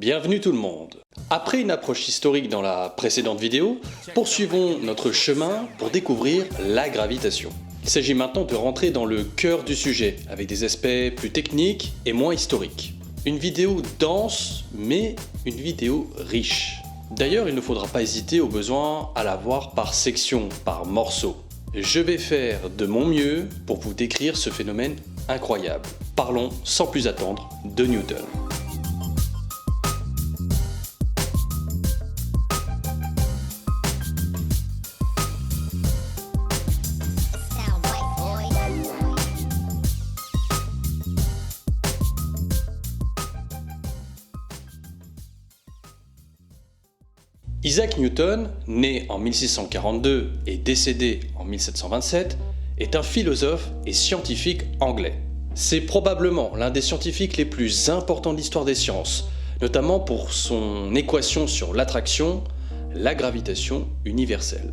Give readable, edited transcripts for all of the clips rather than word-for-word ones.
Bienvenue tout le monde. Après une approche historique dans la précédente vidéo, poursuivons notre chemin pour découvrir la gravitation. Il s'agit maintenant de rentrer dans le cœur du sujet, avec des aspects plus techniques et moins historiques. Une vidéo dense, mais une vidéo riche. D'ailleurs, il ne faudra pas hésiter au besoin à la voir par section, par morceau. Je vais faire de mon mieux pour vous décrire ce phénomène incroyable. Parlons sans plus attendre de Newton. Isaac Newton, né en 1642 et décédé en 1727, est un philosophe et scientifique anglais. C'est probablement l'un des scientifiques les plus importants de l'histoire des sciences, notamment pour son équation sur l'attraction, la gravitation universelle.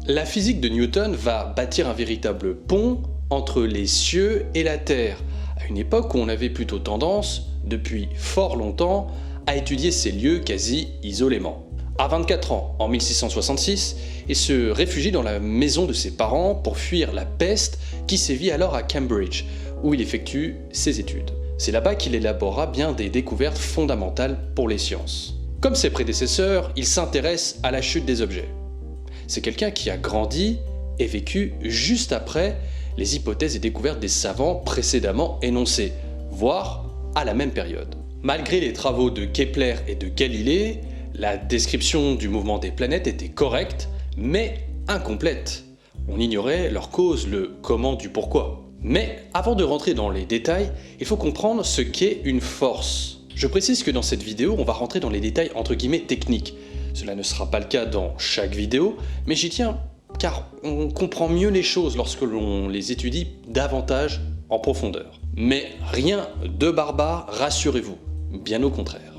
La physique de Newton va bâtir un véritable pont entre les cieux et la terre, à une époque où on avait plutôt tendance, depuis fort longtemps, à étudier ces lieux quasi isolément. À 24 ans, en 1666, il se réfugie dans la maison de ses parents pour fuir la peste qui sévit alors à Cambridge, où il effectue ses études. C'est là-bas qu'il élaborera bien des découvertes fondamentales pour les sciences. Comme ses prédécesseurs, il s'intéresse à la chute des objets. C'est quelqu'un qui a grandi et vécu juste après les hypothèses et découvertes des savants précédemment énoncées, voire à la même période. Malgré les travaux de Kepler et de Galilée, la description du mouvement des planètes était correcte, mais incomplète. On ignorait leur cause, le comment du pourquoi. Mais avant de rentrer dans les détails, il faut comprendre ce qu'est une force. Je précise que dans cette vidéo, on va rentrer dans les détails entre guillemets techniques. Cela ne sera pas le cas dans chaque vidéo, mais j'y tiens car on comprend mieux les choses lorsque l'on les étudie davantage en profondeur. Mais rien de barbare, rassurez-vous, bien au contraire.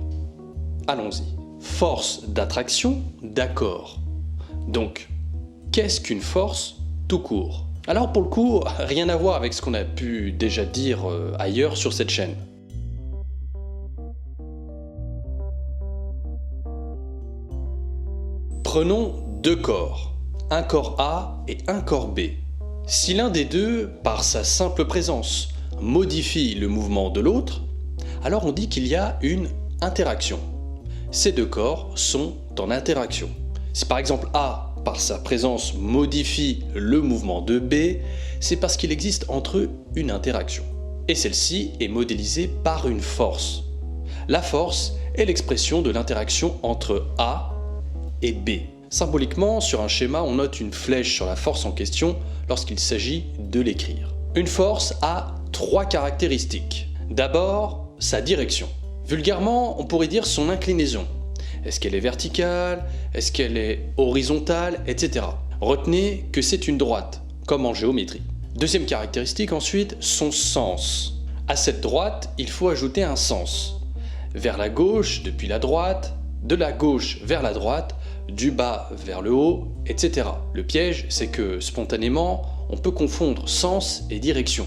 Allons-y. Force d'attraction, d'accord. Donc, qu'est-ce qu'une force tout court? Alors pour le coup, rien à voir avec ce qu'on a pu déjà dire ailleurs sur cette chaîne. Prenons deux corps, un corps A et un corps B. Si l'un des deux, par sa simple présence, modifie le mouvement de l'autre, alors on dit qu'il y a une interaction. Ces deux corps sont en interaction. Si par exemple A, par sa présence, modifie le mouvement de B, c'est parce qu'il existe entre eux une interaction. Et celle-ci est modélisée par une force. La force est l'expression de l'interaction entre A et B. Symboliquement, sur un schéma, on note une flèche sur la force en question lorsqu'il s'agit de l'écrire. Une force a trois caractéristiques. D'abord, sa direction. Vulgairement, on pourrait dire son inclinaison. Est-ce qu'elle est verticale? Est-ce qu'elle est horizontale? Etc. Retenez que c'est une droite, comme en géométrie. Deuxième caractéristique ensuite, son sens. À cette droite, il faut ajouter un sens. Vers la gauche depuis la droite, de la gauche vers la droite, du bas vers le haut, etc. Le piège, c'est que spontanément, on peut confondre sens et direction.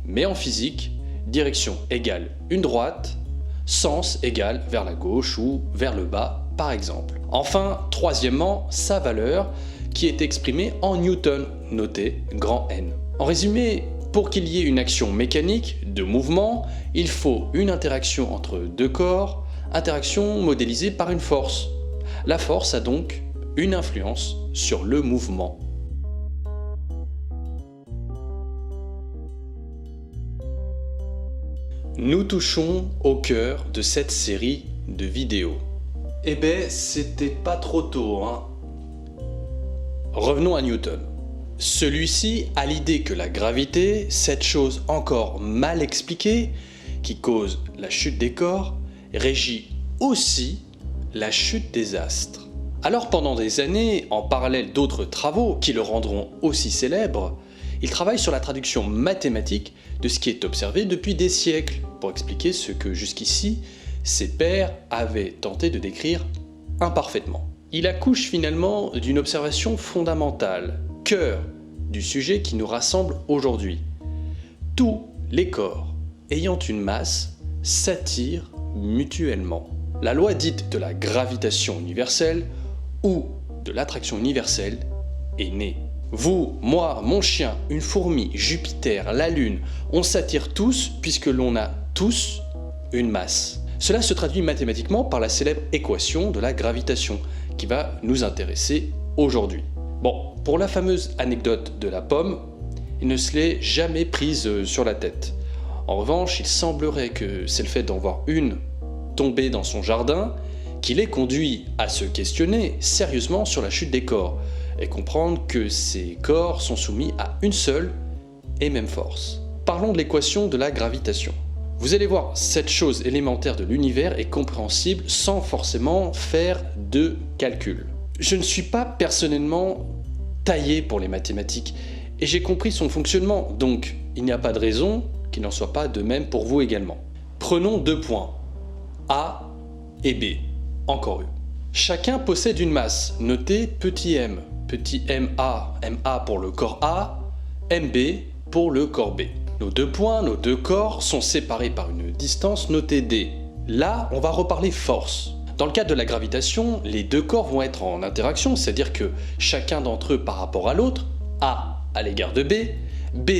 Mais en physique, direction égale une droite, sens égale vers la gauche ou vers le bas, par exemple. Enfin, troisièmement, sa valeur, qui est exprimée en newton, noté grand N. En résumé, pour qu'il y ait une action mécanique de mouvement, il faut une interaction entre deux corps, interaction modélisée par une force. La force a donc une influence sur le mouvement. Nous touchons au cœur de cette série de vidéos. Eh ben, c'était pas trop tôt, hein. Revenons à Newton. Celui-ci a l'idée que la gravité, cette chose encore mal expliquée, qui cause la chute des corps, régit aussi la chute des astres. Alors pendant des années, en parallèle d'autres travaux qui le rendront aussi célèbre, il travaille sur la traduction mathématique de ce qui est observé depuis des siècles, pour expliquer ce que jusqu'ici ses pairs avaient tenté de décrire imparfaitement. Il accouche finalement d'une observation fondamentale, cœur du sujet qui nous rassemble aujourd'hui. Tous les corps ayant une masse s'attirent mutuellement. La loi dite de la gravitation universelle ou de l'attraction universelle est née. Vous, moi, mon chien, une fourmi, Jupiter, la Lune, on s'attire tous puisque l'on a tous une masse. Cela se traduit mathématiquement par la célèbre équation de la gravitation qui va nous intéresser aujourd'hui. Bon, pour la fameuse anecdote de la pomme, il ne se l'est jamais prise sur la tête. En revanche, il semblerait que c'est le fait d'en voir une tomber dans son jardin qui l'ait conduit à se questionner sérieusement sur la chute des corps et comprendre que ces corps sont soumis à une seule et même force. Parlons de l'équation de la gravitation. Vous allez voir, cette chose élémentaire de l'univers est compréhensible sans forcément faire de calcul. Je ne suis pas personnellement taillé pour les mathématiques et j'ai compris son fonctionnement, donc il n'y a pas de raison qu'il n'en soit pas de même pour vous également. Prenons 2 points, A et B, encore eux. Chacun possède une masse, notée petit m ma pour le corps A, mb pour le corps B. Nos 2 points, nos 2 corps sont séparés par une distance notée d. Là, on va reparler force. Dans le cas de la gravitation, les 2 corps vont être en interaction, c'est-à-dire que chacun d'entre eux par rapport à l'autre, A à l'égard de B, B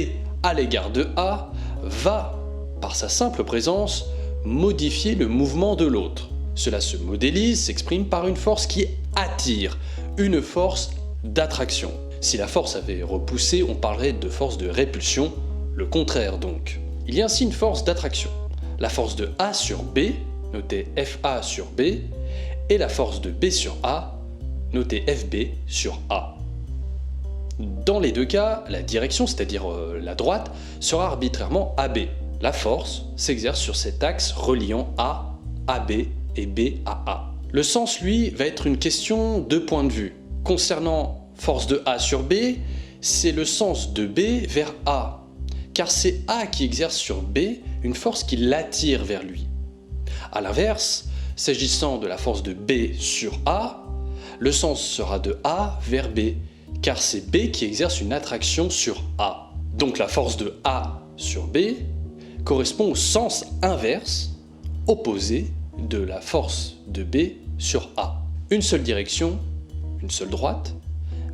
à l'égard de A, va, par sa simple présence, modifier le mouvement de l'autre. Cela se modélise, s'exprime par une force qui attire, une force d'attraction. Si la force avait repoussé, on parlerait de force de répulsion, le contraire donc. Il y a ainsi une force d'attraction. La force de A sur B, notée FA sur B, et la force de B sur A, notée FB sur A. Dans les 2 cas, la direction, c'est-à-dire la droite, sera arbitrairement AB. La force s'exerce sur cet axe reliant A, AB et B à A. Le sens, lui, va être une question de point de vue. Concernant force de A sur B, c'est le sens de B vers A, car c'est A qui exerce sur B une force qui l'attire vers lui. A l'inverse, s'agissant de la force de B sur A, le sens sera de A vers B, car c'est B qui exerce une attraction sur A. Donc la force de A sur B correspond au sens inverse, opposé de la force de B sur A. Une seule direction, une seule droite,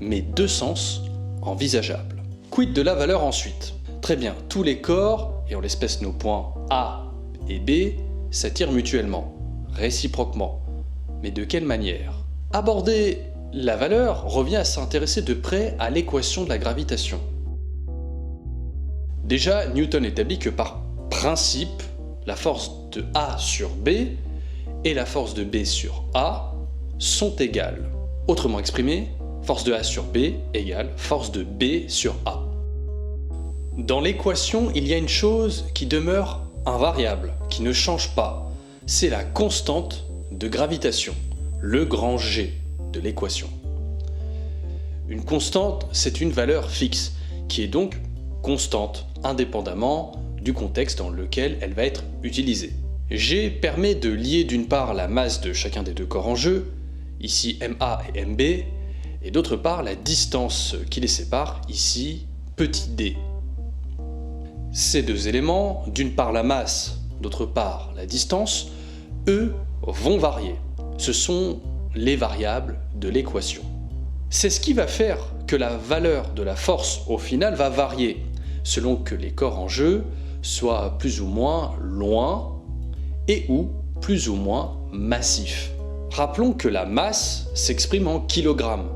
mais 2 sens envisageables. Quid de la valeur ensuite? Très bien, tous les corps, et en l'espèce nos points A et B, s'attirent mutuellement, réciproquement. Mais de quelle manière? Aborder la valeur revient à s'intéresser de près à l'équation de la gravitation. Déjà, Newton établit que par principe, la force de A sur B et la force de B sur A sont égales. Autrement exprimé, force de A sur B égale force de B sur A. Dans l'équation, il y a une chose qui demeure invariable, qui ne change pas. C'est la constante de gravitation, le grand G de l'équation. Une constante, c'est une valeur fixe, qui est donc constante, indépendamment du contexte dans lequel elle va être utilisée. G permet de lier d'une part la masse de chacun des 2 corps en jeu, ici MA et MB, et d'autre part la distance qui les sépare, ici petit d. Ces 2 éléments, d'une part la masse, d'autre part la distance, eux vont varier. Ce sont les variables de l'équation. C'est ce qui va faire que la valeur de la force au final va varier, selon que les corps en jeu soient plus ou moins loin et ou plus ou moins massifs. Rappelons que la masse s'exprime en kilogrammes,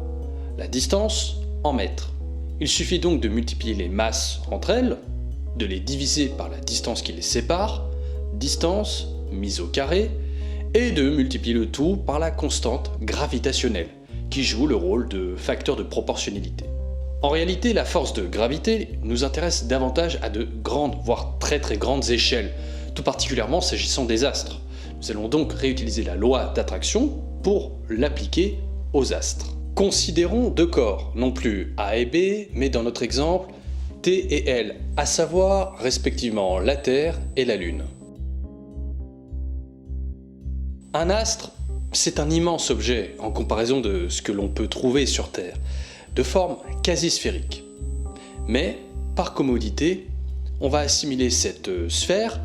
la distance en mètres. Il suffit donc de multiplier les masses entre elles, de les diviser par la distance qui les sépare, distance mise au carré, et de multiplier le tout par la constante gravitationnelle, qui joue le rôle de facteur de proportionnalité. En réalité, la force de gravité nous intéresse davantage à de grandes, voire très grandes échelles, tout particulièrement s'agissant des astres. Nous allons donc réutiliser la loi d'attraction pour l'appliquer aux astres. Considérons 2 corps, non plus A et B, mais dans notre exemple, T et L, à savoir respectivement la Terre et la Lune. Un astre, c'est un immense objet en comparaison de ce que l'on peut trouver sur Terre, de forme quasi sphérique. Mais, par commodité, on va assimiler cette sphère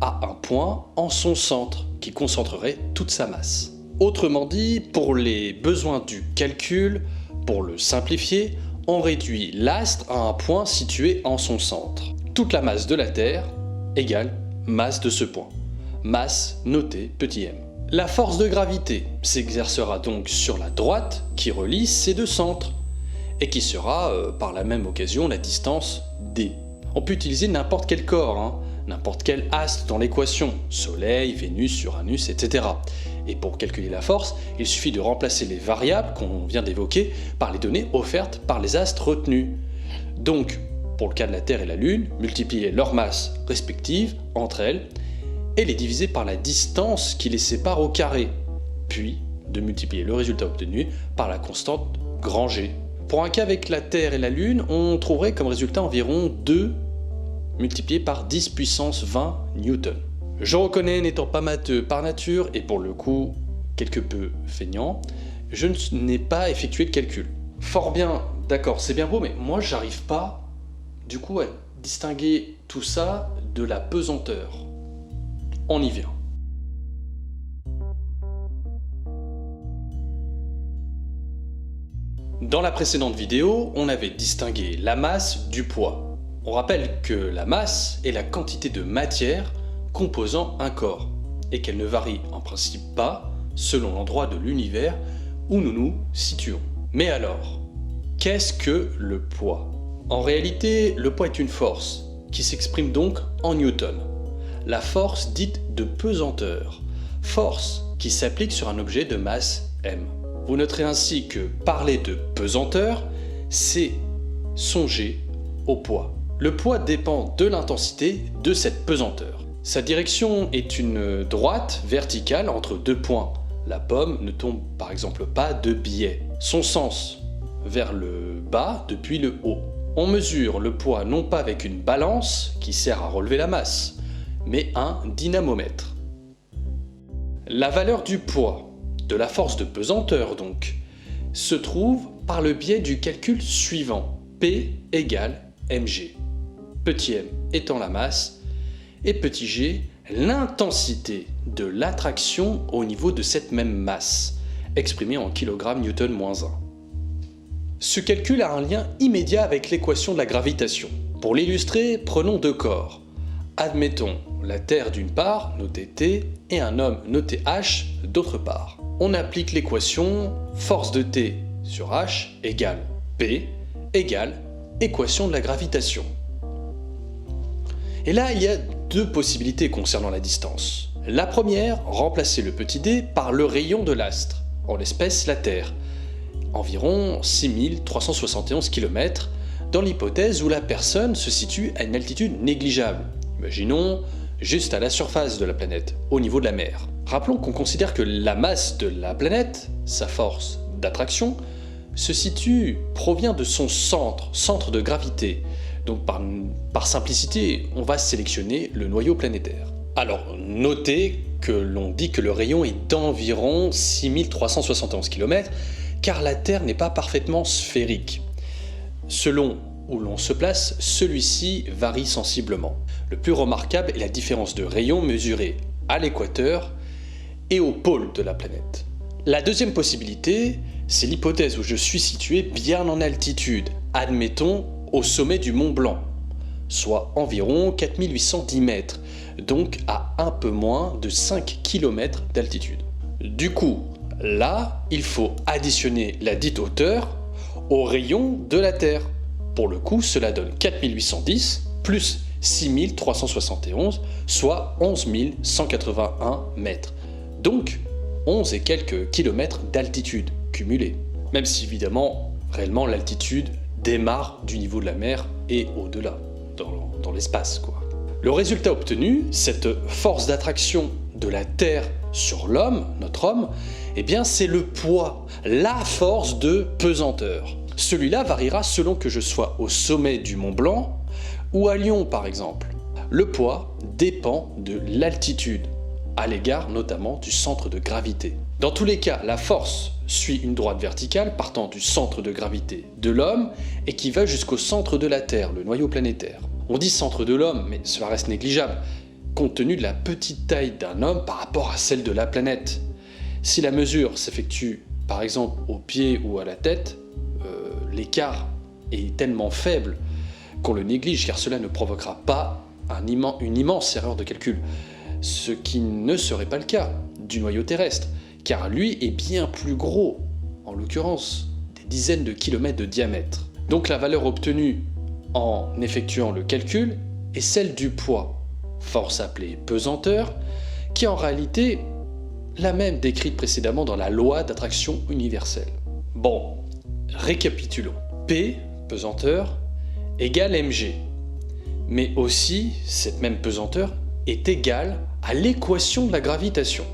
à un point en son centre, qui concentrerait toute sa masse. Autrement dit, pour les besoins du calcul, pour le simplifier, on réduit l'astre à un point situé en son centre. Toute la masse de la Terre égale masse de ce point. Masse notée petit m. La force de gravité s'exercera donc sur la droite qui relie ces deux centres et qui sera par la même occasion la distance d. On peut utiliser n'importe quel corps, n'importe quel astre dans l'équation, Soleil, Vénus, Uranus, etc. Et pour calculer la force, il suffit de remplacer les variables qu'on vient d'évoquer par les données offertes par les astres retenus. Donc, pour le cas de la Terre et la Lune, multiplier leurs masses respectives entre elles et les diviser par la distance qui les sépare au carré, puis de multiplier le résultat obtenu par la constante grand G. Pour un cas avec la Terre et la Lune, on trouverait comme résultat environ 2 multiplié par 10 puissance 20 newtons. Je reconnais, n'étant pas matheux par nature, et pour le coup, quelque peu feignant, je n'ai pas effectué de calcul. Fort bien, d'accord, c'est bien beau, mais moi j'arrive pas, du coup, à distinguer tout ça de la pesanteur. On y vient. Dans la précédente vidéo, on avait distingué la masse du poids. On rappelle que la masse est la quantité de matière composant un corps, et qu'elle ne varie en principe pas selon l'endroit de l'univers où nous nous situons. Mais alors, qu'est-ce que le poids? En réalité, le poids est une force, qui s'exprime donc en newton. La force dite de pesanteur, force qui s'applique sur un objet de masse m. Vous noterez ainsi que parler de pesanteur, c'est songer au poids. Le poids dépend de l'intensité de cette pesanteur. Sa direction est une droite verticale entre deux points. La pomme ne tombe par exemple pas de biais. Son sens vers le bas depuis le haut. On mesure le poids non pas avec une balance qui sert à relever la masse, mais un dynamomètre. La valeur du poids, de la force de pesanteur donc, se trouve par le biais du calcul suivant. P égale mg. Petit m étant la masse, et petit g l'intensité de l'attraction au niveau de cette même masse, exprimée en kg Newton moins 1. Ce calcul a un lien immédiat avec l'équation de la gravitation. Pour l'illustrer, prenons deux corps. Admettons la Terre d'une part, notée T, et un homme noté H d'autre part. On applique l'équation force de T sur H égale P égale équation de la gravitation. Et là, il y a deux possibilités concernant la distance. La première, remplacer le petit d par le rayon de l'astre, en l'espèce la Terre, environ 6371 km, dans l'hypothèse où la personne se situe à une altitude négligeable. Imaginons juste à la surface de la planète, au niveau de la mer. Rappelons qu'on considère que la masse de la planète, sa force d'attraction, provient de son centre de gravité. Donc par simplicité, on va sélectionner le noyau planétaire. Alors notez que l'on dit que le rayon est d'environ 6371 km, car la Terre n'est pas parfaitement sphérique. Selon où l'on se place, celui-ci varie sensiblement. Le plus remarquable est la différence de rayon mesurée à l'équateur et au pôle de la planète. La deuxième possibilité, c'est l'hypothèse où je suis situé bien en altitude, admettons au sommet du Mont Blanc, soit environ 4810 mètres, donc à un peu moins de 5 km d'altitude. Du coup, là, il faut additionner la dite hauteur au rayon de la Terre. Pour le coup, cela donne 4810 plus 6371, soit 11 181 mètres. Donc, 11 et quelques kilomètres d'altitude cumulée. Même si évidemment, réellement, l'altitude démarre du niveau de la mer et au-delà, dans l'espace, quoi. Le résultat obtenu, cette force d'attraction de la Terre sur l'homme, notre homme, eh bien c'est le poids, la force de pesanteur. Celui-là variera selon que je sois au sommet du Mont Blanc ou à Lyon par exemple. Le poids dépend de l'altitude, à l'égard notamment du centre de gravité. Dans tous les cas, la force suit une droite verticale partant du centre de gravité de l'homme et qui va jusqu'au centre de la Terre, le noyau planétaire. On dit centre de l'homme, mais cela reste négligeable. compte tenu de la petite taille d'un homme par rapport à celle de la planète. Si la mesure s'effectue par exemple au pied ou à la tête, l'écart est tellement faible qu'on le néglige car cela ne provoquera pas une immense erreur de calcul. Ce qui ne serait pas le cas du noyau terrestre, car lui est bien plus gros, en l'occurrence des dizaines de kilomètres de diamètre. Donc la valeur obtenue en effectuant le calcul est celle du poids, force appelée pesanteur, qui est en réalité la même décrite précédemment dans la loi d'attraction universelle. Bon, récapitulons. P, pesanteur, égale mg. Mais aussi, cette même pesanteur est égale à l'équation de la gravitation.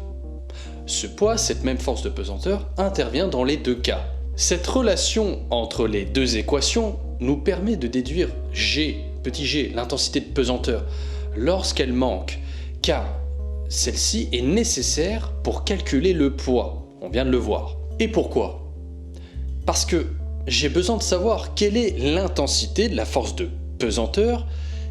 Ce poids, cette même force de pesanteur, intervient dans les deux cas. Cette relation entre les deux équations nous permet de déduire G, petit g, l'intensité de pesanteur, lorsqu'elle manque, car celle-ci est nécessaire pour calculer le poids, on vient de le voir. Et pourquoi? Parce que j'ai besoin de savoir quelle est l'intensité de la force de pesanteur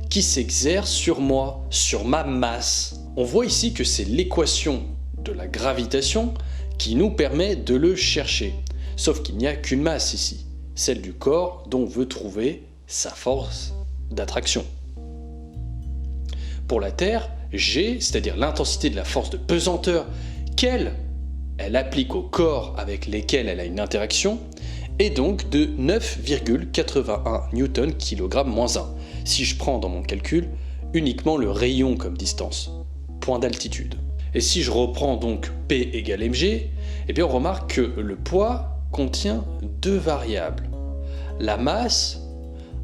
qui s'exerce sur moi, sur ma masse. On voit ici que c'est l'équation de la gravitation qui nous permet de le chercher. Sauf qu'il n'y a qu'une masse ici, celle du corps dont on veut trouver sa force d'attraction. Pour la Terre, G, c'est-à-dire l'intensité de la force de pesanteur qu'elle applique aux corps avec lesquels elle a une interaction, est donc de 9,81 Newton/kg-1. Si je prends dans mon calcul uniquement le rayon comme distance, point d'altitude. Et si je reprends donc P égale mg, eh bien on remarque que le poids contient deux variables, la masse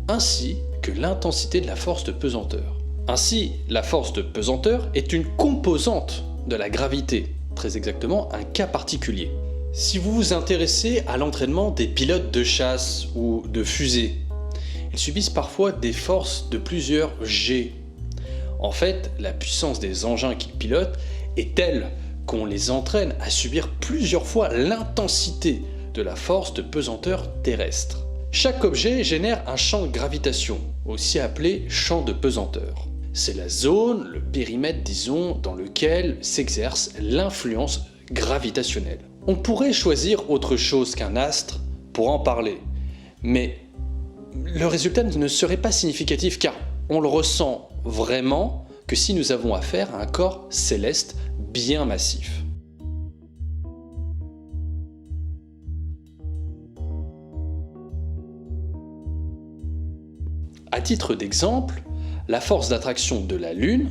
ainsi que l'intensité de la force de pesanteur. Ainsi, la force de pesanteur est une composante de la gravité, très exactement un cas particulier. Si vous vous intéressez à l'entraînement des pilotes de chasse ou de fusée, ils subissent parfois des forces de plusieurs G. En fait, la puissance des engins qu'ils pilotent est telle qu'on les entraîne à subir plusieurs fois l'intensité de la force de pesanteur terrestre. Chaque objet génère un champ de gravitation, aussi appelé champ de pesanteur. C'est la zone, le périmètre disons, dans lequel s'exerce l'influence gravitationnelle. On pourrait choisir autre chose qu'un astre pour en parler, mais le résultat ne serait pas significatif car on le ressent vraiment que si nous avons affaire à un corps céleste bien massif. À titre d'exemple, la force d'attraction de la Lune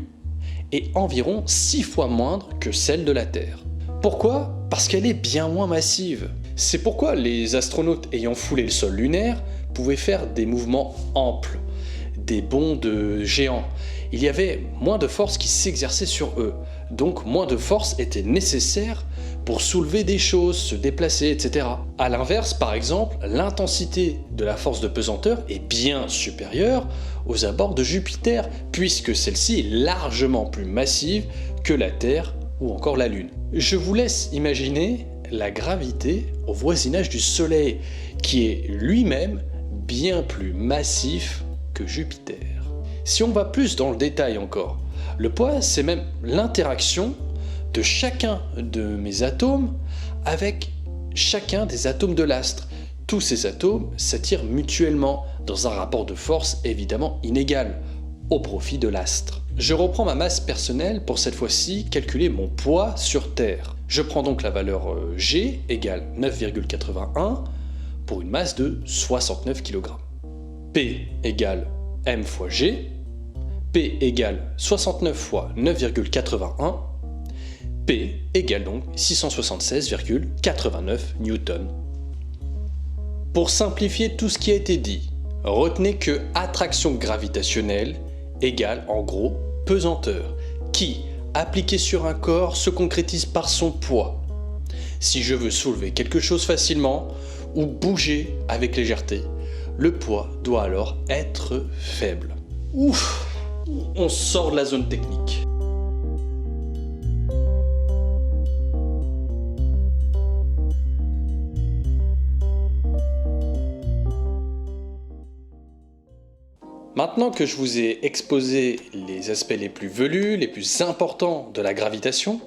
est environ 6 fois moindre que celle de la Terre. Pourquoi? Parce qu'elle est bien moins massive. C'est pourquoi les astronautes ayant foulé le sol lunaire pouvaient faire des mouvements amples, des bonds de géants. Il y avait moins de force qui s'exerçait sur eux, donc moins de force était nécessaire pour soulever des choses, se déplacer, etc. A l'inverse, par exemple, l'intensité de la force de pesanteur est bien supérieure aux abords de Jupiter, puisque celle-ci est largement plus massive que la Terre ou encore la Lune. Je vous laisse imaginer la gravité au voisinage du Soleil, qui est lui-même bien plus massif que Jupiter. Si on va plus dans le détail encore, le poids, c'est même l'interaction de chacun de mes atomes avec chacun des atomes de l'astre. Tous ces atomes s'attirent mutuellement dans un rapport de force évidemment inégal, au profit de l'astre. Je reprends ma masse personnelle pour cette fois-ci calculer mon poids sur Terre. Je prends donc la valeur G égale 9,81 pour une masse de 69 kg. P égale m fois G. P égale 69 fois 9,81. P égale donc 676,89 newtons. Pour simplifier tout ce qui a été dit, retenez que attraction gravitationnelle égale en gros pesanteur, qui, appliquée sur un corps, se concrétise par son poids. Si je veux soulever quelque chose facilement ou bouger avec légèreté, le poids doit alors être faible. Ouf, on sort de la zone technique. Maintenant que je vous ai exposé les aspects les plus velus, les plus importants de la gravitation,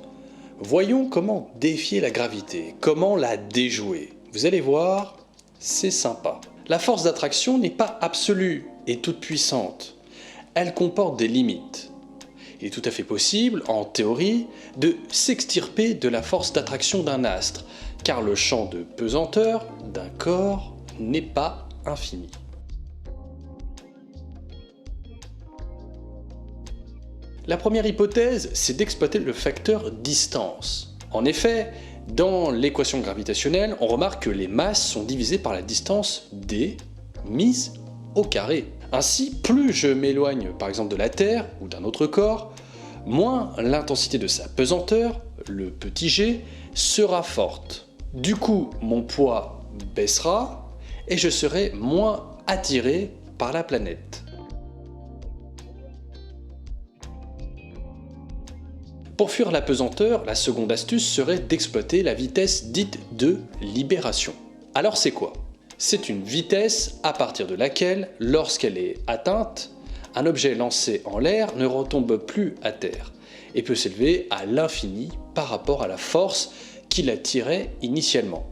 voyons comment défier la gravité, comment la déjouer. Vous allez voir, c'est sympa. La force d'attraction n'est pas absolue et toute puissante. Elle comporte des limites. Il est tout à fait possible, en théorie, de s'extirper de la force d'attraction d'un astre, car le champ de pesanteur d'un corps n'est pas infini. La première hypothèse, c'est d'exploiter le facteur distance. En effet, dans l'équation gravitationnelle, on remarque que les masses sont divisées par la distance d mise au carré. Ainsi, plus je m'éloigne par exemple de la Terre ou d'un autre corps, moins l'intensité de sa pesanteur, le petit g, sera forte. Du coup, mon poids baissera et je serai moins attiré par la planète. Pour fuir la pesanteur, la seconde astuce serait d'exploiter la vitesse dite de libération. Alors c'est quoi? C'est une vitesse à partir de laquelle, lorsqu'elle est atteinte, un objet lancé en l'air ne retombe plus à terre et peut s'élever à l'infini par rapport à la force qui l'attirait initialement.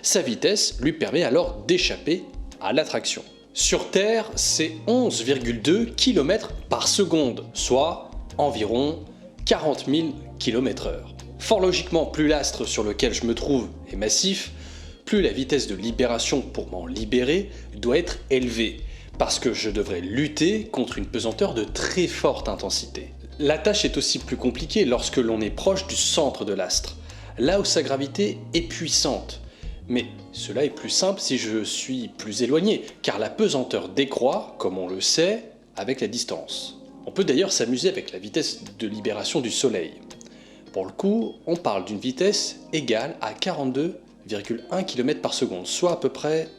Sa vitesse lui permet alors d'échapper à l'attraction. Sur Terre, c'est 11,2 km par seconde, soit environ 40 000 km/h. Fort logiquement, plus l'astre sur lequel je me trouve est massif, plus la vitesse de libération pour m'en libérer doit être élevée, parce que je devrais lutter contre une pesanteur de très forte intensité. La tâche est aussi plus compliquée lorsque l'on est proche du centre de l'astre, là où sa gravité est puissante. Mais cela est plus simple si je suis plus éloigné, car la pesanteur décroît, comme on le sait, avec la distance. On peut d'ailleurs s'amuser avec la vitesse de libération du Soleil. Pour le coup, on parle d'une vitesse égale à 42,1 km par seconde, soit à peu près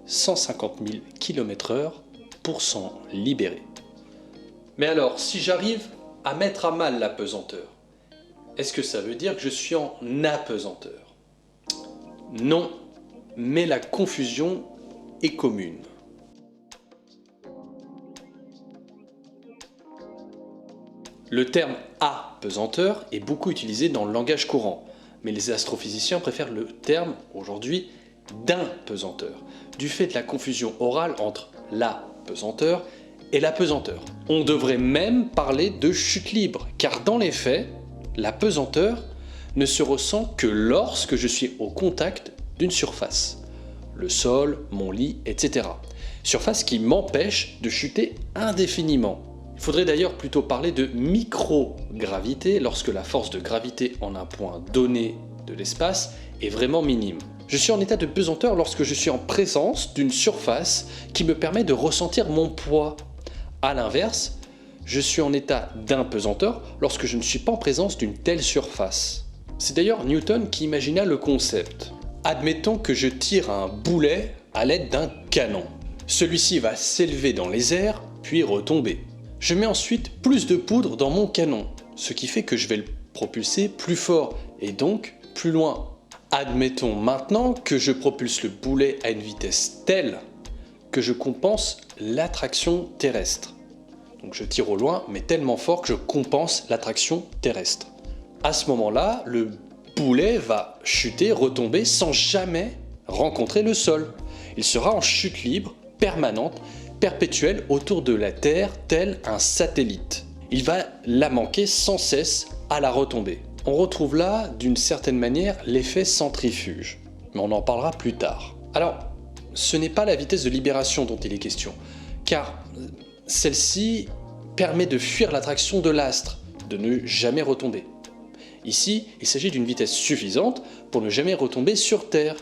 150 000 km/h pour s'en libérer. Mais alors, si j'arrive à mettre à mal la pesanteur, est-ce que ça veut dire que je suis en apesanteur? Non, mais la confusion est commune. Le terme apesanteur est beaucoup utilisé dans le langage courant, mais les astrophysiciens préfèrent le terme aujourd'hui d'impesanteur, du fait de la confusion orale entre la pesanteur et la pesanteur. On devrait même parler de chute libre, car dans les faits, la pesanteur ne se ressent que lorsque je suis au contact d'une surface, le sol, mon lit, etc. Surface qui m'empêche de chuter indéfiniment. Il faudrait d'ailleurs plutôt parler de microgravité lorsque la force de gravité en un point donné de l'espace est vraiment minime. Je suis en état de pesanteur lorsque je suis en présence d'une surface qui me permet de ressentir mon poids. A l'inverse, je suis en état d'impesanteur lorsque je ne suis pas en présence d'une telle surface. C'est d'ailleurs Newton qui imagina le concept. Admettons que je tire un boulet à l'aide d'un canon. Celui-ci va s'élever dans les airs, puis retomber. Je mets ensuite plus de poudre dans mon canon, ce qui fait que je vais le propulser plus fort et donc plus loin. Admettons maintenant que je propulse le boulet à une vitesse telle que je compense l'attraction terrestre. Donc je tire au loin, mais tellement fort que je compense l'attraction terrestre. À ce moment-là, le boulet va chuter, retomber sans jamais rencontrer le sol. Il sera en chute libre, permanente, perpétuelle autour de la Terre, tel un satellite. Il va la manquer sans cesse à la retombée. On retrouve là, d'une certaine manière, l'effet centrifuge, mais on en parlera plus tard. Alors, ce n'est pas la vitesse de libération dont il est question, car celle-ci permet de fuir l'attraction de l'astre, de ne jamais retomber. Ici, il s'agit d'une vitesse suffisante pour ne jamais retomber sur Terre,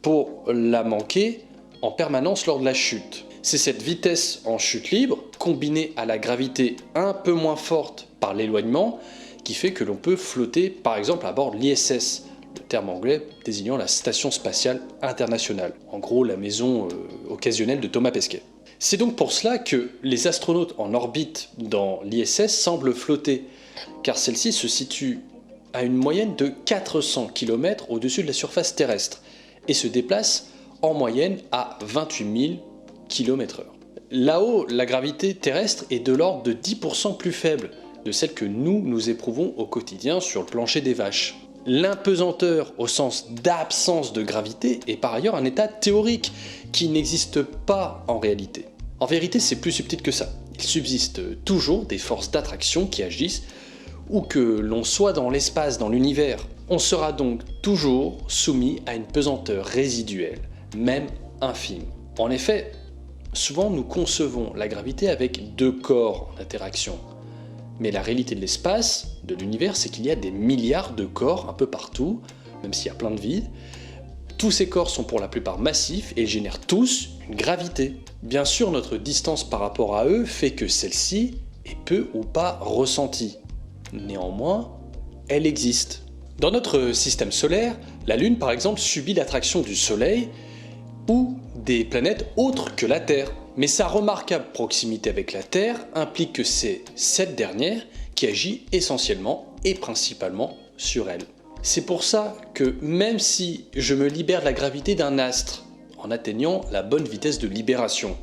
pour la manquer en permanence lors de la chute. C'est cette vitesse en chute libre, combinée à la gravité un peu moins forte par l'éloignement, qui fait que l'on peut flotter par exemple à bord de l'ISS, le terme anglais désignant la Station Spatiale Internationale, en gros la maison occasionnelle de Thomas Pesquet. C'est donc pour cela que les astronautes en orbite dans l'ISS semblent flotter, car celle-ci se situe à une moyenne de 400 km au-dessus de la surface terrestre, et se déplace en moyenne à 28 000 km/h. Là-haut, la gravité terrestre est de l'ordre de 10% plus faible de celle que nous éprouvons au quotidien sur le plancher des vaches. L'impesanteur au sens d'absence de gravité est par ailleurs un état théorique qui n'existe pas en réalité. En vérité, c'est plus subtil que ça. Il subsiste toujours des forces d'attraction qui agissent, où que l'on soit dans l'espace, dans l'univers. On sera donc toujours soumis à une pesanteur résiduelle, même infime. En effet, souvent nous concevons la gravité avec deux corps en interaction. Mais la réalité de l'espace, de l'univers, c'est qu'il y a des milliards de corps un peu partout, même s'il y a plein de vide. Tous ces corps sont pour la plupart massifs et ils génèrent tous une gravité. Bien sûr, notre distance par rapport à eux fait que celle-ci est peu ou pas ressentie. Néanmoins, elle existe. Dans notre système solaire, la Lune par exemple subit l'attraction du Soleil ou des planètes autres que la Terre. Mais sa remarquable proximité avec la Terre implique que c'est cette dernière qui agit essentiellement et principalement sur elle. C'est pour ça que même si je me libère de la gravité d'un astre en atteignant la bonne vitesse de libération,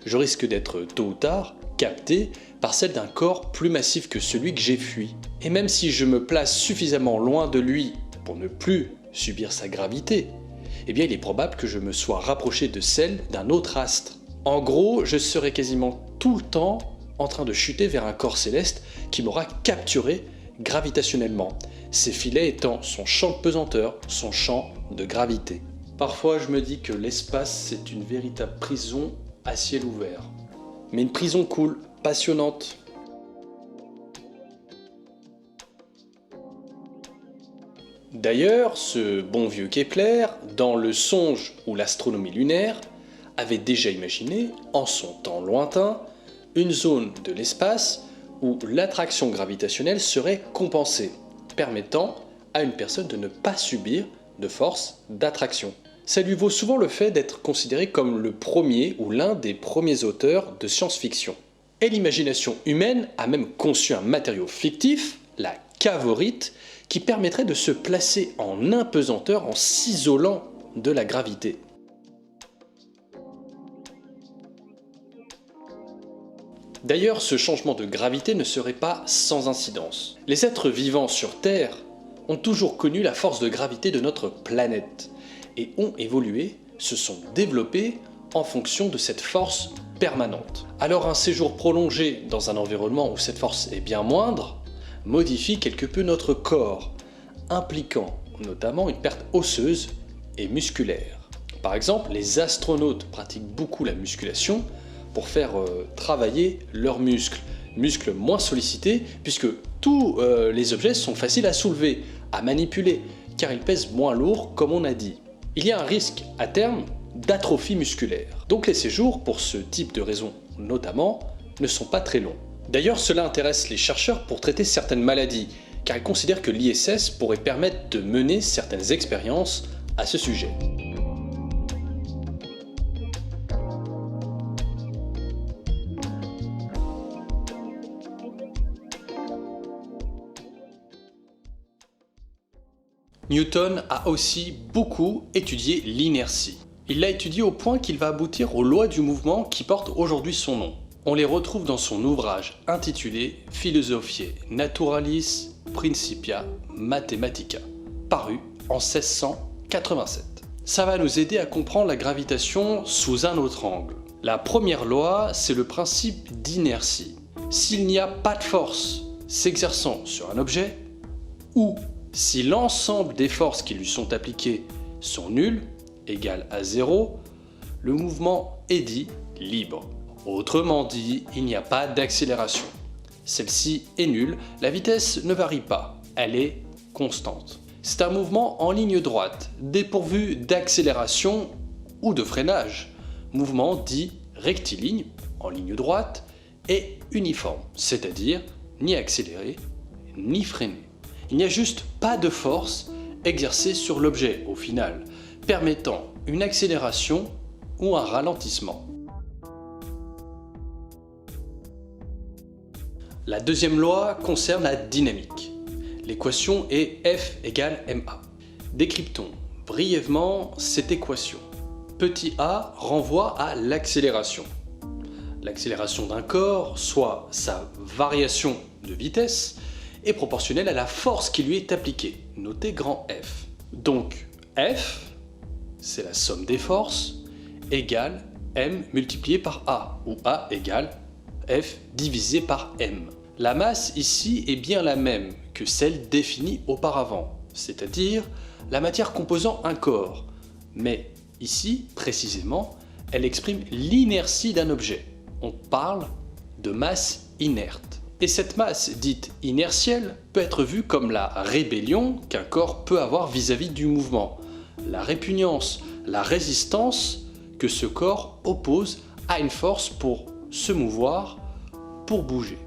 je risque d'être tôt ou tard capté par celle d'un corps plus massif que celui que j'ai fui. Et même si je me place suffisamment loin de lui pour ne plus subir sa gravité, eh bien il est probable que je me sois rapproché de celle d'un autre astre. En gros, je serai quasiment tout le temps en train de chuter vers un corps céleste qui m'aura capturé gravitationnellement, ses filets étant son champ de pesanteur, son champ de gravité. Parfois, je me dis que l'espace, c'est une véritable prison à ciel ouvert. Mais une prison cool, passionnante. D'ailleurs, ce bon vieux Kepler, dans le songe ou l'astronomie lunaire, avait déjà imaginé, en son temps lointain, une zone de l'espace où l'attraction gravitationnelle serait compensée, permettant à une personne de ne pas subir de force d'attraction. Ça lui vaut souvent le fait d'être considéré comme le premier ou l'un des premiers auteurs de science-fiction. Et l'imagination humaine a même conçu un matériau fictif, la cavorite, qui permettrait de se placer en impesanteur en s'isolant de la gravité. D'ailleurs, ce changement de gravité ne serait pas sans incidence. Les êtres vivants sur Terre ont toujours connu la force de gravité de notre planète et ont évolué, se sont développés en fonction de cette force permanente. Alors un séjour prolongé dans un environnement où cette force est bien moindre modifie quelque peu notre corps, impliquant notamment une perte osseuse et musculaire. Par exemple, les astronautes pratiquent beaucoup la musculation pour faire travailler leurs muscles. Muscles moins sollicités puisque tous les objets sont faciles à soulever, à manipuler, car ils pèsent moins lourd comme on a dit. Il y a un risque à terme d'atrophie musculaire. Donc les séjours, pour ce type de raisons notamment, ne sont pas très longs. D'ailleurs, cela intéresse les chercheurs pour traiter certaines maladies, car ils considèrent que l'ISS pourrait permettre de mener certaines expériences à ce sujet. Newton a aussi beaucoup étudié l'inertie. Il l'a étudié au point qu'il va aboutir aux lois du mouvement qui portent aujourd'hui son nom. On les retrouve dans son ouvrage intitulé Philosophiae Naturalis Principia Mathematica, paru en 1687. Ça va nous aider à comprendre la gravitation sous un autre angle. La première loi, c'est le principe d'inertie. S'il n'y a pas de force s'exerçant sur un objet, ou si l'ensemble des forces qui lui sont appliquées sont nulles, égales à zéro, le mouvement est dit libre. Autrement dit, il n'y a pas d'accélération. Celle-ci est nulle, la vitesse ne varie pas, elle est constante. C'est un mouvement en ligne droite, dépourvu d'accélération ou de freinage. Mouvement dit rectiligne, en ligne droite, et uniforme, c'est-à-dire ni accéléré, ni freiné. Il n'y a juste pas de force exercée sur l'objet au final, permettant une accélération ou un ralentissement. La deuxième loi concerne la dynamique. L'équation est F égale ma. Décryptons brièvement cette équation. Petit a renvoie à l'accélération. L'accélération d'un corps, soit sa variation de vitesse, est proportionnelle à la force qui lui est appliquée, notez grand F. Donc F, c'est la somme des forces, égale M multiplié par A, où A égale F divisé par M. La masse ici est bien la même que celle définie auparavant, c'est-à-dire la matière composant un corps, mais ici, précisément, elle exprime l'inertie d'un objet. On parle de masse inerte. Et cette masse dite inertielle peut être vue comme la rébellion qu'un corps peut avoir vis-à-vis du mouvement, la répugnance, la résistance que ce corps oppose à une force pour se mouvoir, pour bouger.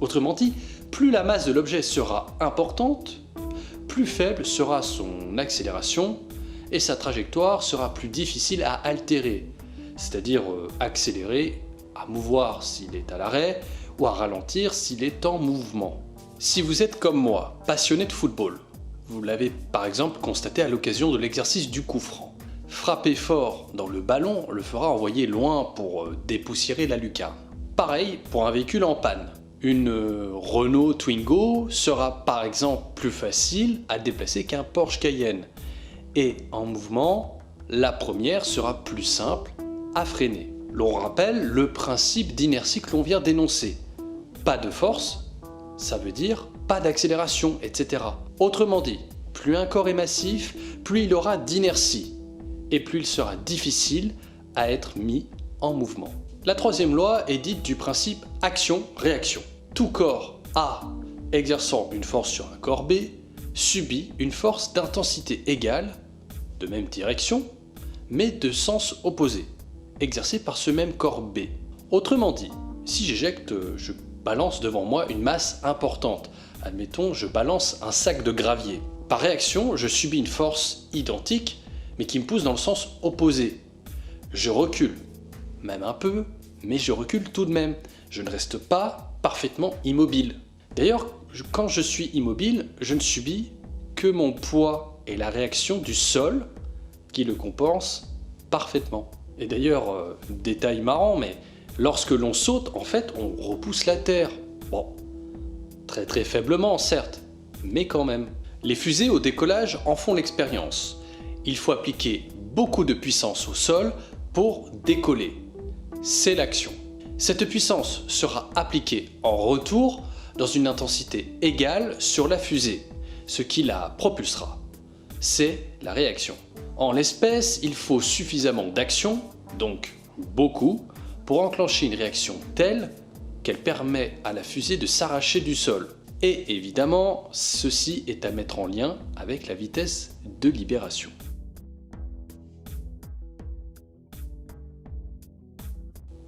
Autrement dit, plus la masse de l'objet sera importante, plus faible sera son accélération et sa trajectoire sera plus difficile à altérer, c'est-à-dire accélérer, à mouvoir s'il est à l'arrêt ou à ralentir s'il est en mouvement. Si vous êtes comme moi, passionné de football, vous l'avez par exemple constaté à l'occasion de l'exercice du coup franc. Frapper fort dans le ballon le fera envoyer loin pour dépoussiérer la lucarne. Pareil pour un véhicule en panne. Une Renault Twingo sera par exemple plus facile à déplacer qu'un Porsche Cayenne. Et en mouvement, la première sera plus simple à freiner. L'on rappelle le principe d'inertie que l'on vient d'énoncer. Pas de force, ça veut dire pas d'accélération, etc. Autrement dit, plus un corps est massif, plus il aura d'inertie, et plus il sera difficile à être mis en mouvement. La troisième loi est dite du principe action-réaction. Tout corps A exerçant une force sur un corps B subit une force d'intensité égale, de même direction, mais de sens opposé, exercée par ce même corps B. Autrement dit, si j'éjecte, je balance devant moi une masse importante. Admettons, je balance un sac de gravier. Par réaction, je subis une force identique, mais qui me pousse dans le sens opposé. Je recule, même un peu, mais je recule tout de même. Je ne reste pas parfaitement immobile. D'ailleurs, quand je suis immobile, je ne subis que mon poids et la réaction du sol qui le compense parfaitement. Et d'ailleurs, détail marrant, mais lorsque l'on saute, en fait, on repousse la terre. Bon, très faiblement certes, mais quand même. Les fusées au décollage en font l'expérience. Il faut appliquer beaucoup de puissance au sol pour décoller. C'est l'action. Cette puissance sera appliquée en retour dans une intensité égale sur la fusée, ce qui la propulsera. C'est la réaction. En l'espèce, il faut suffisamment d'action, donc beaucoup, pour enclencher une réaction telle qu'elle permet à la fusée de s'arracher du sol. Et évidemment, ceci est à mettre en lien avec la vitesse de libération.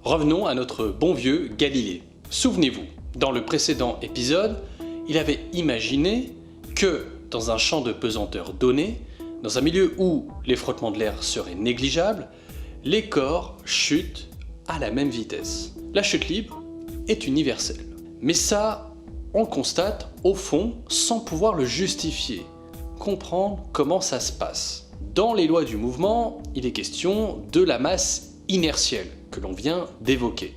Revenons à notre bon vieux Galilée. Souvenez-vous, dans le précédent épisode, il avait imaginé que, dans un champ de pesanteur donné, dans un milieu où les frottements de l'air seraient négligeables, les corps chutent à la même vitesse. La chute libre est universelle. Mais ça, on le constate au fond sans pouvoir le justifier. Comprendre comment ça se passe. Dans les lois du mouvement, il est question de la masse inertielle que l'on vient d'évoquer.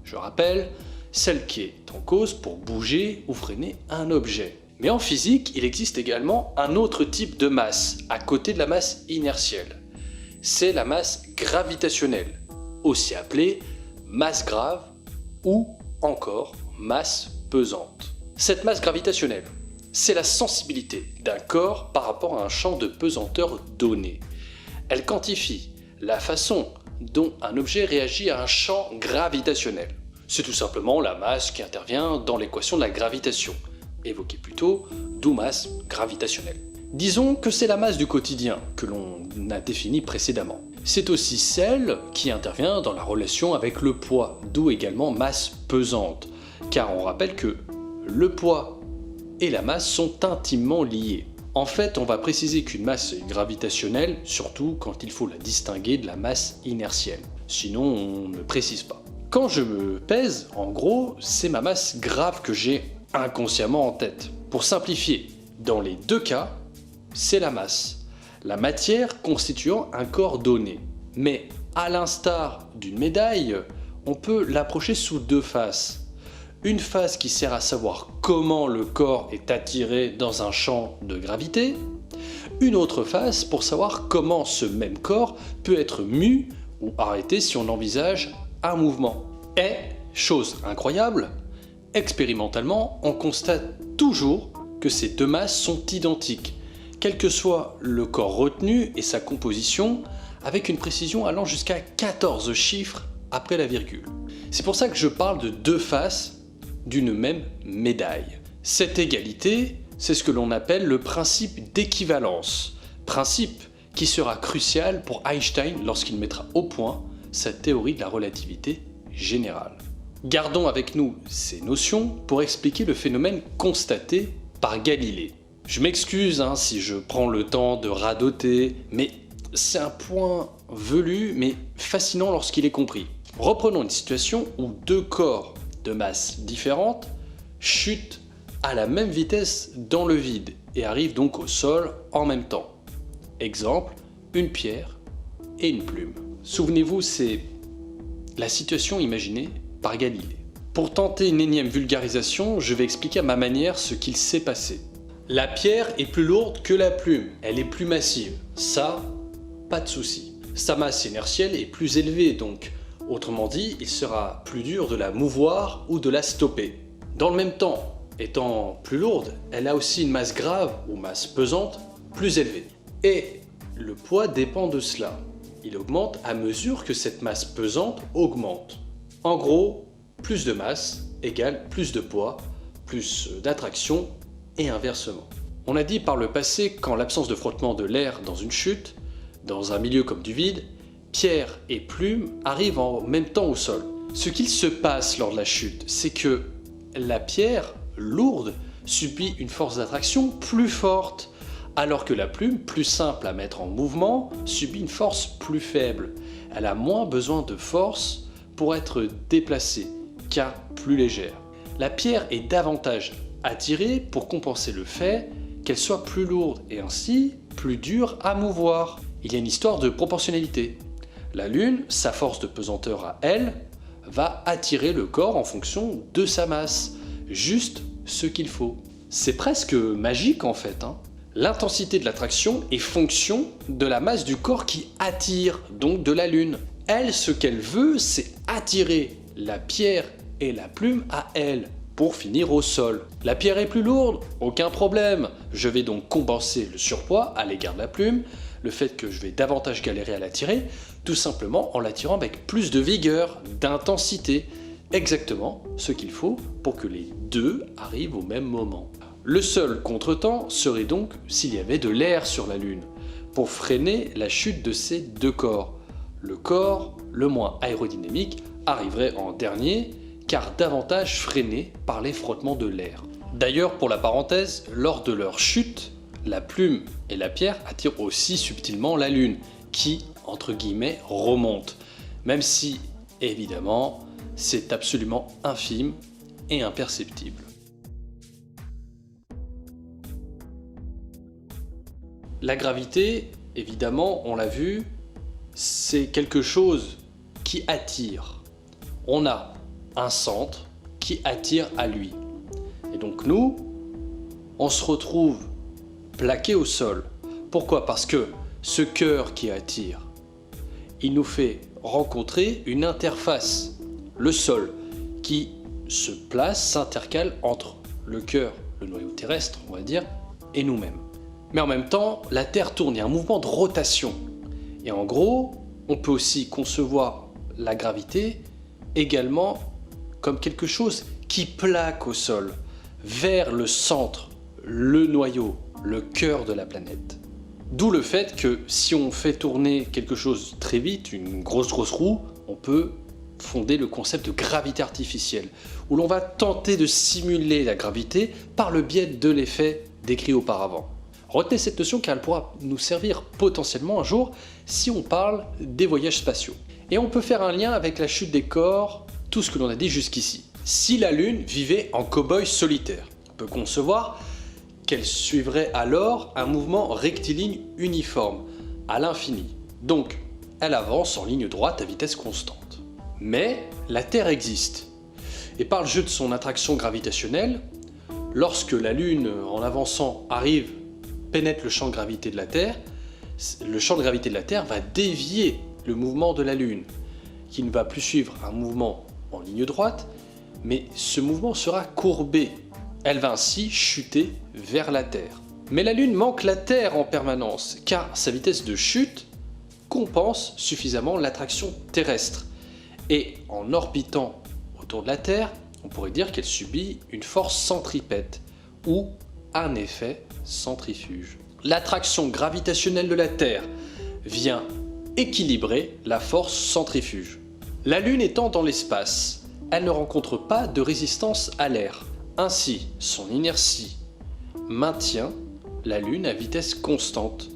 Je rappelle, celle qui est en cause pour bouger ou freiner un objet. Mais en physique, il existe également un autre type de masse, à côté de la masse inertielle. C'est la masse gravitationnelle, aussi appelée masse grave ou encore masse pesante. Cette masse gravitationnelle, c'est la sensibilité d'un corps par rapport à un champ de pesanteur donné. Elle quantifie la façon dont un objet réagit à un champ gravitationnel. C'est tout simplement la masse qui intervient dans l'équation de la gravitation, évoquée plus tôt, d'où masse gravitationnelle. Disons que c'est la masse du quotidien que l'on a définie précédemment. C'est aussi celle qui intervient dans la relation avec le poids, d'où également masse pesante, car on rappelle que le poids et la masse sont intimement liés. En fait, on va préciser qu'une masse est gravitationnelle, surtout quand il faut la distinguer de la masse inertielle. Sinon, on ne précise pas. Quand je me pèse, en gros, c'est ma masse grave que j'ai inconsciemment en tête. Pour simplifier, dans les deux cas, c'est la masse, la matière constituant un corps donné. Mais à l'instar d'une médaille, on peut l'approcher sous deux faces. Une face qui sert à savoir comment le corps est attiré dans un champ de gravité. Une autre face pour savoir comment ce même corps peut être mu ou arrêté si on envisage un mouvement. Et, chose incroyable, expérimentalement, on constate toujours que ces deux masses sont identiques, quel que soit le corps retenu et sa composition, avec une précision allant jusqu'à 14 chiffres après la virgule. C'est pour ça que je parle de deux faces d'une même médaille. Cette égalité, c'est ce que l'on appelle le principe d'équivalence, principe qui sera crucial pour Einstein lorsqu'il mettra au point sa théorie de la relativité générale. Gardons avec nous ces notions pour expliquer le phénomène constaté par Galilée. Je m'excuse si je prends le temps de radoter, mais c'est un point velu mais fascinant lorsqu'il est compris. Reprenons une situation où deux corps de masse différentes chutent à la même vitesse dans le vide et arrivent donc au sol en même temps. Exemple, une pierre et une plume. Souvenez-vous, c'est la situation imaginée par Galilée. Pour tenter une énième vulgarisation, je vais expliquer à ma manière ce qu'il s'est passé. La pierre est plus lourde que la plume, elle est plus massive. Ça, pas de souci. Sa masse inertielle est plus élevée donc, autrement dit, il sera plus dur de la mouvoir ou de la stopper. Dans le même temps, étant plus lourde, elle a aussi une masse grave ou masse pesante plus élevée. Et le poids dépend de cela. Il augmente à mesure que cette masse pesante augmente. En gros, plus de masse égale plus de poids, plus d'attraction et inversement. On a dit par le passé qu'en l'absence de frottement de l'air dans une chute, dans un milieu comme du vide, pierre et plume arrivent en même temps au sol. Ce qu'il se passe lors de la chute, c'est que la pierre lourde subit une force d'attraction plus forte, alors que la plume, plus simple à mettre en mouvement, subit une force plus faible. Elle a moins besoin de force pour être déplacée, car plus légère. La pierre est davantage attirée pour compenser le fait qu'elle soit plus lourde et ainsi plus dure à mouvoir. Il y a une histoire de proportionnalité. La Lune, sa force de pesanteur à elle, va attirer le corps en fonction de sa masse, juste ce qu'il faut. C'est presque magique en fait. L'intensité de l'attraction est fonction de la masse du corps qui attire, donc de la Lune. Elle, ce qu'elle veut, c'est attirer la pierre et la plume à elle, pour finir au sol. La pierre est plus lourde, aucun problème. Je vais donc compenser le surpoids à l'égard de la plume, le fait que je vais davantage galérer à l'attirer, tout simplement en l'attirant avec plus de vigueur, d'intensité, exactement ce qu'il faut pour que les deux arrivent au même moment. Le seul contretemps serait donc s'il y avait de l'air sur la Lune, pour freiner la chute de ces deux corps. Le corps le moins aérodynamique arriverait en dernier, car davantage freiné par les frottements de l'air. D'ailleurs, pour la parenthèse, lors de leur chute, la plume et la pierre attirent aussi subtilement la Lune, qui, entre guillemets, remonte, même si, évidemment, c'est absolument infime et imperceptible. La gravité, évidemment, on l'a vu, c'est quelque chose qui attire. On a un centre qui attire à lui. Et donc nous, on se retrouve plaqué au sol. Pourquoi? Parce que ce cœur qui attire, il nous fait rencontrer une interface, le sol, qui se place, s'intercale entre le cœur, le noyau terrestre, on va dire, et nous-mêmes. Mais en même temps, la Terre tourne, il y a un mouvement de rotation. Et en gros, on peut aussi concevoir la gravité également comme quelque chose qui plaque au sol, vers le centre, le noyau, le cœur de la planète. D'où le fait que si on fait tourner quelque chose très vite, une grosse roue, on peut fonder le concept de gravité artificielle, où l'on va tenter de simuler la gravité par le biais de l'effet décrit auparavant. Retenez cette notion car elle pourra nous servir potentiellement un jour si on parle des voyages spatiaux. Et on peut faire un lien avec la chute des corps, tout ce que l'on a dit jusqu'ici. Si la Lune vivait en cow-boy solitaire, on peut concevoir qu'elle suivrait alors un mouvement rectiligne uniforme, à l'infini. Donc, elle avance en ligne droite à vitesse constante. Mais la Terre existe. Et par le jeu de son attraction gravitationnelle, lorsque la Lune, en avançant, pénètre le champ de gravité de la Terre, le champ de gravité de la Terre va dévier le mouvement de la Lune, qui ne va plus suivre un mouvement en ligne droite, mais ce mouvement sera courbé. Elle va ainsi chuter vers la Terre. Mais la Lune manque la Terre en permanence, car sa vitesse de chute compense suffisamment l'attraction terrestre. Et en orbitant autour de la Terre, on pourrait dire qu'elle subit une force centripète, ou un effet centrifuge. L'attraction gravitationnelle de la Terre vient équilibrer la force centrifuge. La Lune étant dans l'espace, elle ne rencontre pas de résistance à l'air. Ainsi, son inertie maintient la Lune à vitesse constante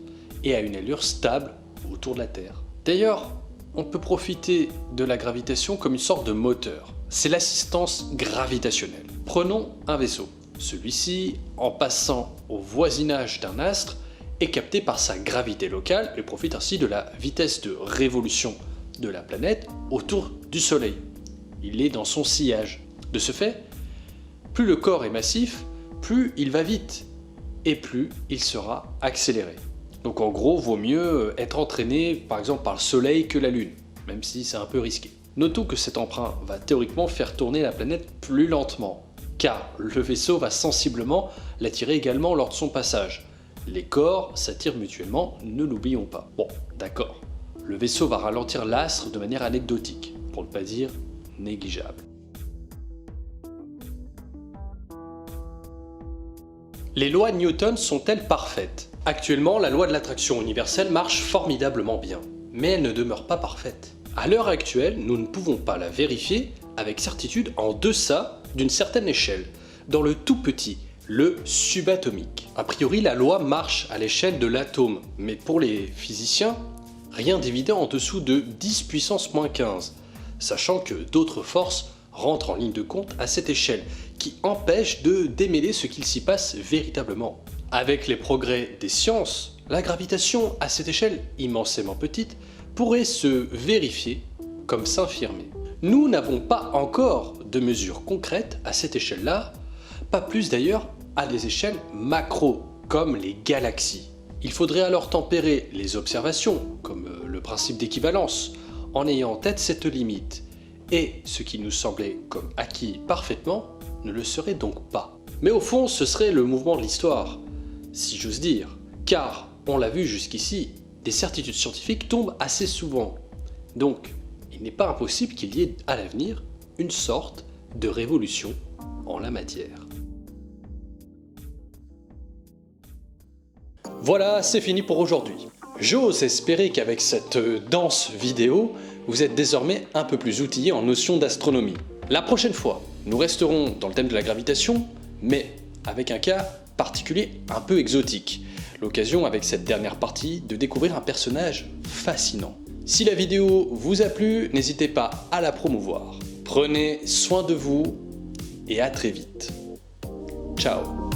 et à une allure stable autour de la Terre. D'ailleurs, on peut profiter de la gravitation comme une sorte de moteur. C'est l'assistance gravitationnelle. Prenons un vaisseau. Celui-ci, en passant au voisinage d'un astre, est capté par sa gravité locale et profite ainsi de la vitesse de révolution de la planète autour du Soleil. Il est dans son sillage. De ce fait, plus le corps est massif, plus il va vite et plus il sera accéléré. Donc en gros, vaut mieux être entraîné par exemple par le Soleil que la Lune, même si c'est un peu risqué. Notons que cet emprunt va théoriquement faire tourner la planète plus lentement, car le vaisseau va sensiblement l'attirer également lors de son passage. Les corps s'attirent mutuellement, ne l'oublions pas. Bon, d'accord, le vaisseau va ralentir l'astre de manière anecdotique, pour ne pas dire négligeable. Les lois de Newton sont-elles parfaites? Actuellement, la loi de l'attraction universelle marche formidablement bien, mais elle ne demeure pas parfaite. À l'heure actuelle, nous ne pouvons pas la vérifier avec certitude en deçà d'une certaine échelle, dans le tout petit, le subatomique. A priori, la loi marche à l'échelle de l'atome, mais pour les physiciens, rien d'évident en dessous de 10 puissance moins 15, sachant que d'autres forces rentrent en ligne de compte à cette échelle, qui empêche de démêler ce qu'il s'y passe véritablement. Avec les progrès des sciences, la gravitation à cette échelle immensément petite pourrait se vérifier comme s'infirmer. Nous n'avons pas encore de mesures concrètes à cette échelle-là, pas plus d'ailleurs à des échelles macro, comme les galaxies. Il faudrait alors tempérer les observations, comme le principe d'équivalence, en ayant en tête cette limite. Et ce qui nous semblait comme acquis parfaitement ne le serait donc pas. Mais au fond, ce serait le mouvement de l'histoire, si j'ose dire, car, on l'a vu jusqu'ici, des certitudes scientifiques tombent assez souvent. Donc, il n'est pas impossible qu'il y ait à l'avenir une sorte de révolution en la matière. Voilà, c'est fini pour aujourd'hui. J'ose espérer qu'avec cette dense vidéo, vous êtes désormais un peu plus outillés en notion d'astronomie. La prochaine fois, nous resterons dans le thème de la gravitation, mais avec un cas particulier un peu exotique. L'occasion avec cette dernière partie de découvrir un personnage fascinant. Si la vidéo vous a plu, n'hésitez pas à la promouvoir. Prenez soin de vous et à très vite. Ciao.